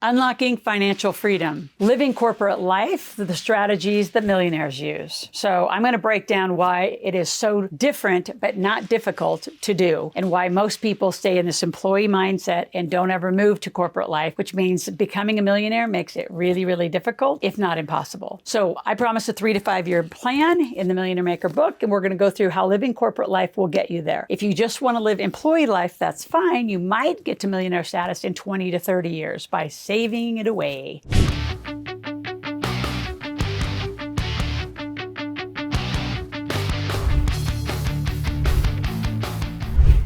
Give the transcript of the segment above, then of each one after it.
Unlocking financial freedom, living corporate life, the strategies that millionaires use. So I'm going to break down why it is so different, but not difficult to do, and why most people stay in this employee mindset and don't ever move to corporate life, which means becoming a millionaire makes it really, really difficult, if not impossible. So I promise a 3 to 5 year plan in the Millionaire Maker book, and we're going to go through how living corporate life will get you there. If you just want to live employee life, that's fine. You might get to millionaire status in 20 to 30 years by saving it away.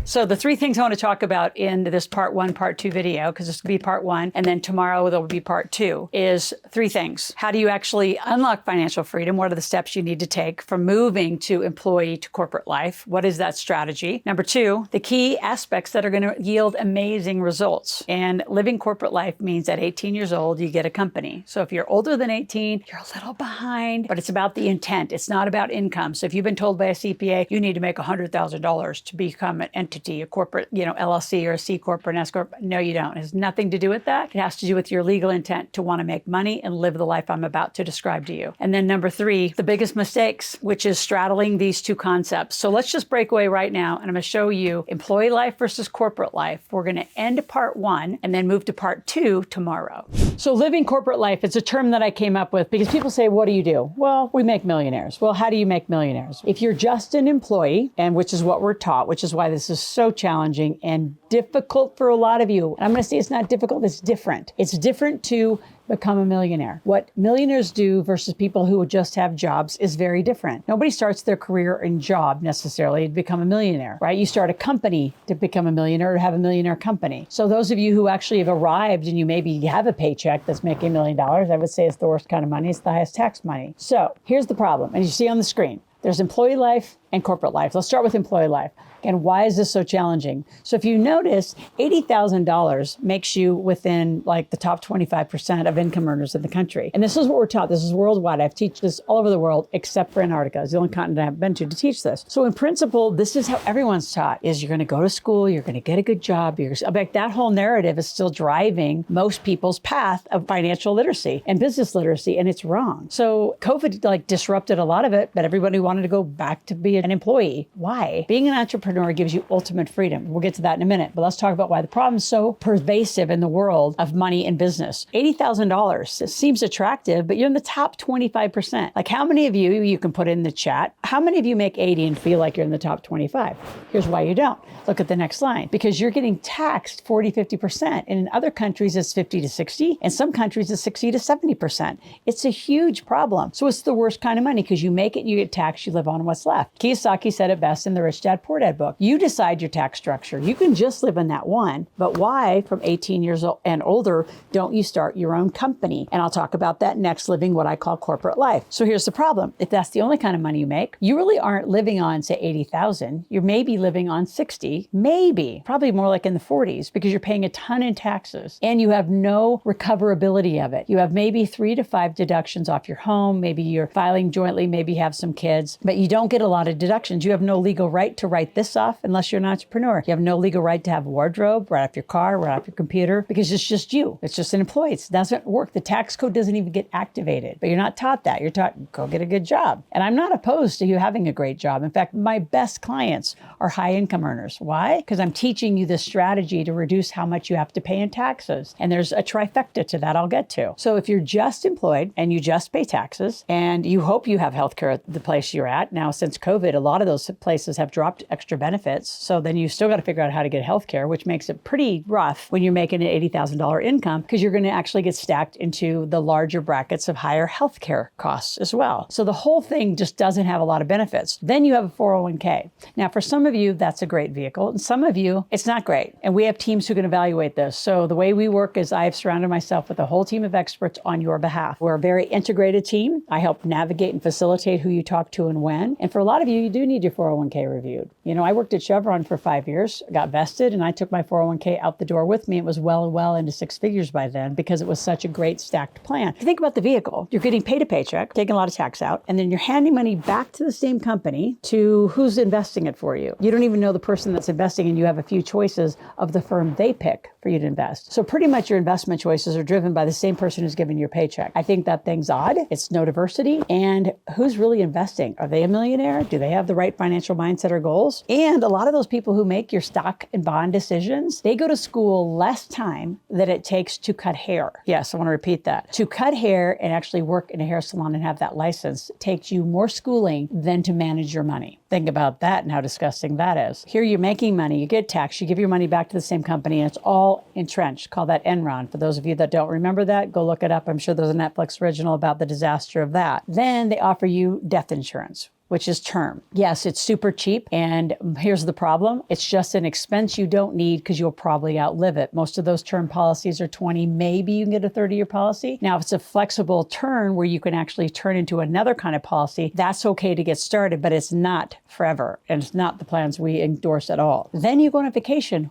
So the 3 things I want to talk about in this part 1, part 2 video, because this will be part 1, and then tomorrow there will be part 2, is 3 things. How do you actually unlock financial freedom? What are the steps you need to take from moving to employee to corporate life? What is that strategy? Number 2, the key aspects that are going to yield amazing results. And living corporate life means at 18 years old, you get a company. So if you're older than 18, you're a little behind, but it's about the intent. It's not about income. So if you've been told by a CPA, you need to make $100,000 to become an entity, a corporate, LLC or a C Corp or an S Corp. No, you don't. It has nothing to do with that. It has to do with your legal intent to want to make money and live the life I'm about to describe to you. And then number 3, the biggest mistakes, which is straddling these 2 concepts. So let's just break away right now, and I'm going to show you employee life versus corporate life. We're going to end part 1 and then move to part 2 tomorrow. So living corporate life, it's a term that I came up with because people say, what do you do? Well, we make millionaires. Well, how do you make millionaires? If you're just an employee, and which is what we're taught, which is why this is so challenging and difficult for a lot of you. And I'm going to say it's not difficult, it's different. It's different to become a millionaire. What millionaires do versus people who just have jobs is very different. Nobody starts their career in job necessarily to become a millionaire, right? You start a company to become a millionaire or have a millionaire company. So those of you who actually have arrived and you maybe have a paycheck that's making $1 million, I would say it's the worst kind of money. It's the highest tax money. So here's the problem. And you see on the screen, there's employee life and corporate life. Let's start with employee life. And why is this so challenging? So if you notice, $80,000 makes you within like the top 25% of income earners in the country. And this is what we're taught. This is worldwide. I've taught this all over the world, except for Antarctica. It's the only continent I haven't been to teach this. So in principle, this is how everyone's taught, is you're going to go to school, you're going to get a good job. Like that whole narrative is still driving most people's path of financial literacy and business literacy, and it's wrong. So COVID disrupted a lot of it, but everybody wanted to go back to be an employee. Why? Being an entrepreneur gives you ultimate freedom. We'll get to that in a minute, but let's talk about why the problem is so pervasive in the world of money and business. $80,000, it seems attractive, but you're in the top 25%. Like how many of you can put in the chat, how many of you make 80 and feel like you're in the top 25? Here's why you don't. Look at the next line. Because you're getting taxed 40, 50%. And in other countries, it's 50 to 60. In some countries, it's 60 to 70%. It's a huge problem. So it's the worst kind of money because you make it, you get taxed, you live on what's left. Kiyosaki said it best in the Rich Dad, Poor Dad book. You decide your tax structure. You can just live in that one, but why from 18 years old and older don't you start your own company? And I'll talk about that next, living what I call corporate life. So here's the problem. If that's the only kind of money you make, you really aren't living on, say, 80,000. You're maybe living on 60, maybe, probably more like in the 40s because you're paying a ton in taxes and you have no recoverability of it. You have maybe 3 to 5 deductions off your home. Maybe you're filing jointly, maybe you have some kids, but you don't get a lot of deductions. You have no legal right to write this off unless you're an entrepreneur. You have no legal right to have a wardrobe right off your car, right off your computer, because it's just you. It's just an employee. It doesn't work. The tax code doesn't even get activated, but you're not taught that. You're taught, go get a good job. And I'm not opposed to you having a great job. In fact, my best clients are high income earners. Why? Because I'm teaching you this strategy to reduce how much you have to pay in taxes. And there's a trifecta to that I'll get to. So if you're just employed and you just pay taxes and you hope you have healthcare at the place you're at, now since COVID, a lot of those places have dropped extra benefits. So then you still got to figure out how to get healthcare, which makes it pretty rough when you're making an $80,000 income because you're going to actually get stacked into the larger brackets of higher healthcare costs as well. So the whole thing just doesn't have a lot of benefits. Then you have a 401k. Now, for some of you, that's a great vehicle. And some of you, it's not great. And we have teams who can evaluate this. So the way we work is I have surrounded myself with a whole team of experts on your behalf. We're a very integrated team. I help navigate and facilitate who you talk to and when. And for a lot of you, you do need your 401k reviewed. I worked at Chevron for 5 years, got vested, and I took my 401k out the door with me. It was well into six figures by then because it was such a great stacked plan. If you think about the vehicle, you're getting paid a paycheck, taking a lot of tax out, and then you're handing money back to the same company to who's investing it for you. You don't even know the person that's investing, and you have a few choices of the firm they pick for you to invest. So pretty much your investment choices are driven by the same person who's giving you your paycheck. I think that thing's odd. It's no diversity. And who's really investing? Are they a millionaire? Do they have the right financial mindset or goals? And a lot of those people who make your stock and bond decisions, they go to school less time than it takes to cut hair. Yes, I want to repeat that. To cut hair and actually work in a hair salon and have that license takes you more schooling than to manage your money. Think about that and how disgusting that is. Here you're making money, you get taxed, you give your money back to the same company, and it's all entrenched. Call that Enron. For those of you that don't remember that, go look it up. I'm sure there's a Netflix original about the disaster of that. Then they offer you death insurance, which is term. Yes, it's super cheap. And here's the problem. It's just an expense you don't need because you'll probably outlive it. Most of those term policies are 20, maybe you can get a 30-year policy. Now, if it's a flexible term where you can actually turn into another kind of policy, that's okay to get started, but it's not forever. And it's not the plans we endorse at all. Then you go on a vacation.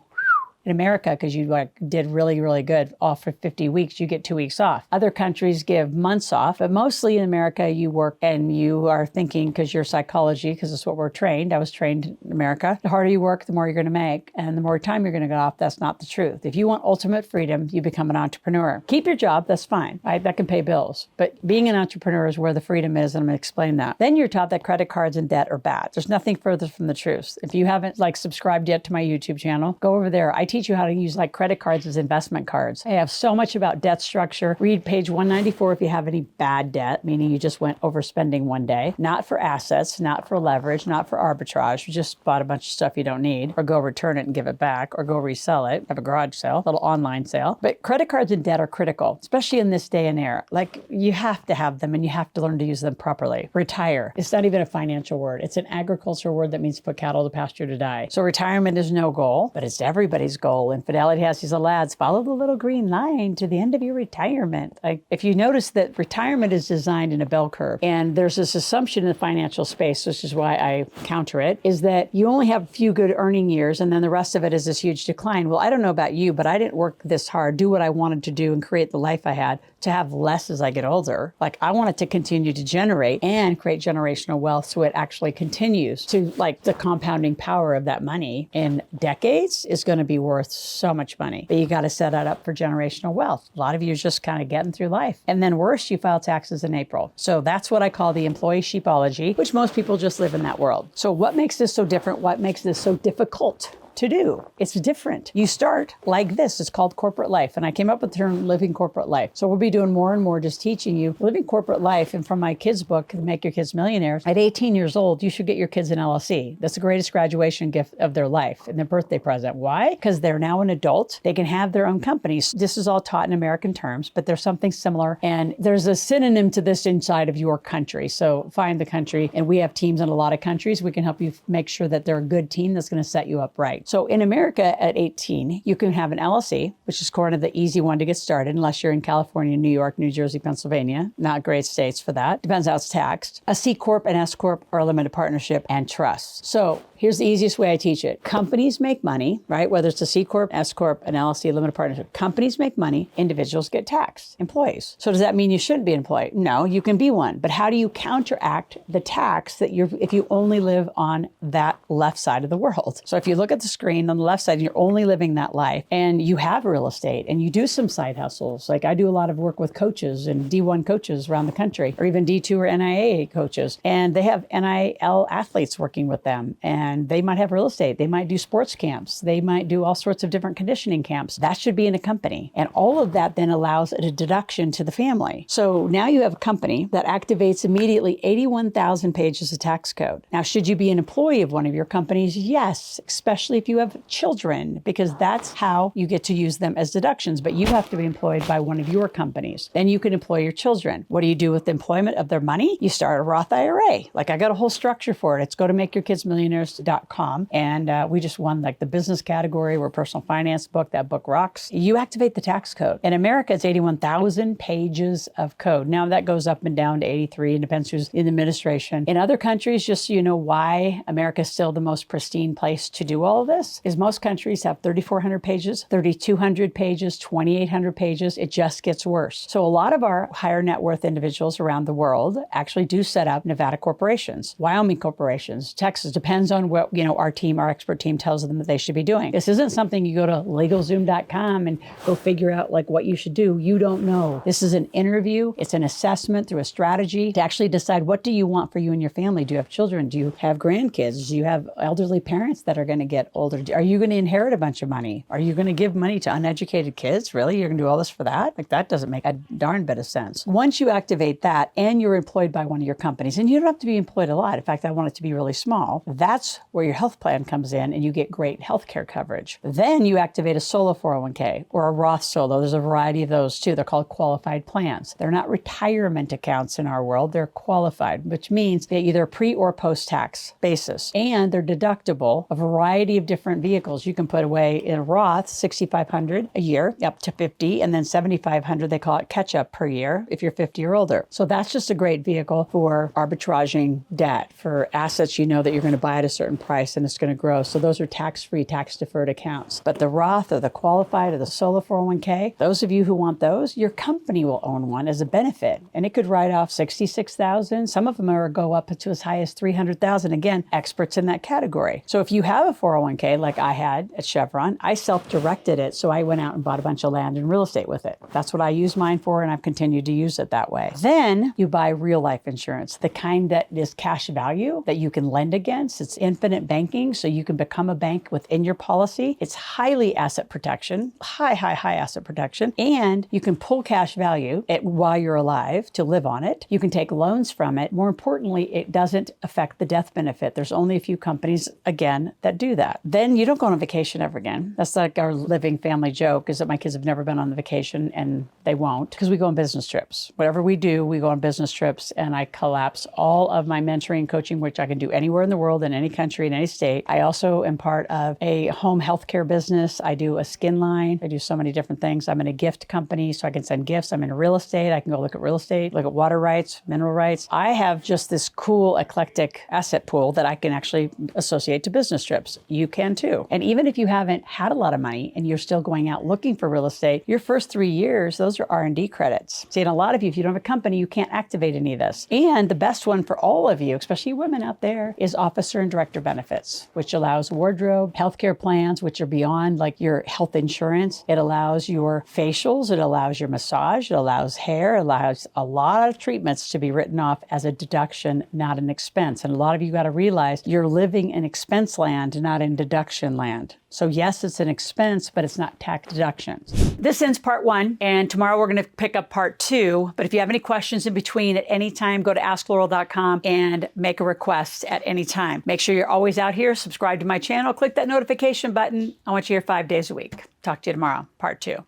In America, because you did really good off for 50 weeks, you get 2 weeks off. Other countries give months off, but mostly in America, you work and you are thinking, because you're psychology, because it's what we're trained. I was trained in America. The harder you work, the more you're going to make, and the more time you're going to get off. That's not the truth. If you want ultimate freedom, you become an entrepreneur. Keep your job, that's fine. Right? That can pay bills. But being an entrepreneur is where the freedom is, and I'm going to explain that. Then you're taught that credit cards and debt are bad. There's nothing further from the truth. If you haven't subscribed yet to my YouTube channel, go over there. I teach you how to use credit cards as investment cards. I have so much about debt structure. Read page 194 if you have any bad debt, meaning you just went overspending one day. Not for assets, not for leverage, not for arbitrage. You just bought a bunch of stuff you don't need, or go return it and give it back, or go resell it, have a garage sale, little online sale. But credit cards and debt are critical, especially in this day and era. You have to have them and you have to learn to use them properly. Retire. It's not even a financial word. It's an agricultural word that means put cattle to pasture to die. So retirement is no goal, but it's everybody's goal. And Fidelity has these lads, follow the little green line to the end of your retirement. If you notice that retirement is designed in a bell curve, and there's this assumption in the financial space, which is why I counter it, is that you only have a few good earning years and then the rest of it is this huge decline. Well, I don't know about you, but I didn't work this hard, do what I wanted to do and create the life I had to have less as I get older. I want it to continue to generate and create generational wealth so it actually continues to, the compounding power of that money in decades is going to be worth so much money. But you got to set that up for generational wealth. A lot of you are just kind of getting through life. And then worse, you file taxes in April. So that's what I call the employee sheepology, which most people just live in that world. So what makes this so different? What makes this so difficult to do? It's different. You start like this. It's called corporate life. And I came up with the term living corporate life. So we'll be doing more and more just teaching you living corporate life. And from my kids' book, Make Your Kids Millionaires, at 18 years old, you should get your kids an LLC. That's the greatest graduation gift of their life and their birthday present. Why? Because they're now an adult. They can have their own companies. This is all taught in American terms, but there's something similar. And there's a synonym to this inside of your country. So find the country. And we have teams in a lot of countries. We can help you make sure that they're a good team that's going to set you up right. So in America at 18, you can have an LLC, which is kind of the easy one to get started, unless you're in California, New York, New Jersey, Pennsylvania. Not great states for that. Depends how it's taxed. A C Corp, an S Corp, or a limited partnership, and trust. So here's the easiest way I teach it. Companies make money, right? Whether it's a C Corp, S Corp, an LLC, limited partnership. Companies make money. Individuals get taxed. Employees. So does that mean you shouldn't be an employee? No, you can be one. But how do you counteract the tax that if you only live on that left side of the world? So if you look at the screen on the left side and you're only living that life and you have real estate and you do some side hustles, I do a lot of work with coaches and D1 coaches around the country, or even D2 or NIAA coaches, and they have NIL athletes working with them, and they might have real estate. They might do sports camps. They might do all sorts of different conditioning camps. That should be in a company. And all of that then allows a deduction to the family. So now you have a company that activates immediately 81,000 pages of tax code. Now, should you be an employee of one of your companies? Yes, especially if you have children, because that's how you get to use them as deductions. But you have to be employed by one of your companies. Then you can employ your children. What do you do with the employment of their money? You start a Roth IRA. I got a whole structure for it. It's go to Make Your Kids Millionaires headfirst.com. And we just won like the business category. We're a personal finance book. That book rocks. You activate the tax code. In America, it's 81,000 pages of code. Now that goes up and down to 83. It depends who's in the administration. In other countries, just so you know why America is still the most pristine place to do all of this, is most countries have 3,400 pages, 3,200 pages, 2,800 pages. It just gets worse. So a lot of our higher net worth individuals around the world actually do set up Nevada corporations, Wyoming corporations, Texas. Depends on what, our expert team tells them that they should be doing. This isn't something you go to LegalZoom.com and go figure out like what you should do. You don't know. This is an interview. It's an assessment through a strategy to actually decide, what do you want for you and your family? Do you have children? Do you have grandkids? Do you have elderly parents that are going to get older? Are you going to inherit a bunch of money? Are you going to give money to uneducated kids? Really? You're going to do all this for that? Like, that doesn't make a darn bit of sense. Once you activate that and you're employed by one of your companies, and you don't have to be employed a lot. In fact, I want it to be really small. That's where your health plan comes in and you get great health care coverage. Then you activate a solo 401k or a Roth solo. There's a variety of those too. They're called qualified plans. They're not retirement accounts in our world. They're qualified, which means they're either pre or post-tax basis. And they're deductible, a variety of different vehicles. You can put away in a Roth $6,500 a year, up to 50, and then $7,500, they call it catch-up per year if you're 50 or older. So that's just a great vehicle for arbitraging debt, for assets you know that you're going to buy at a certain price and it's going to grow. So those are tax-free, tax-deferred accounts. But the Roth or the qualified or the solo 401k, those of you who want those, your company will own one as a benefit. And it could write off $66,000. Some of them are go up to as high as $300,000. Again, experts in that category. So if you have a 401k like I had at Chevron, I self-directed it. So I went out and bought a bunch of land and real estate with it. That's what I used mine for, and I've continued to use it that way. Then you buy real life insurance, the kind that is cash value that you can lend against. It's infinite banking, so you can become a bank within your policy. It's highly asset protection, high asset protection, and you can pull cash value while you're alive to live on it. You can take loans from it. More importantly, it doesn't affect the death benefit. There's only a few companies, again, that do that. Then you don't go on vacation ever again. That's like our living family joke, is that my kids have never been on the vacation, and they won't, because we go on business trips. Whatever we do, we go on business trips, and I collapse all of my mentoring and coaching, which I can do anywhere in the world, in any country, in any state. I also am part of a home healthcare business. I do a skin line. I do so many different things. I'm in a gift company, so I can send gifts. I'm in real estate. I can go look at real estate, look at water rights, mineral rights. I have just this cool, eclectic asset pool that I can actually associate to business trips. You can too. And even if you haven't had a lot of money and you're still going out looking for real estate, your first 3 years, those are R&D credits. See, and a lot of you, if you don't have a company, you can't activate any of this. And the best one for all of you, especially women out there, is officer and director benefits, which allows wardrobe, healthcare plans, which are beyond like your health insurance. It allows your facials. It allows your massage. It allows hair. It allows a lot of treatments to be written off as a deduction, not an expense. And a lot of you got to realize you're living in expense land, not in deduction land. So yes, it's an expense, but it's not tax deductions. This ends part 1, and tomorrow we're going to pick up part 2. But if you have any questions in between at any time, go to askloral.com and make a request at any time. Make sure you're always out here, subscribe to my channel, click that notification button. I want you here 5 days a week. Talk to you tomorrow, part 2.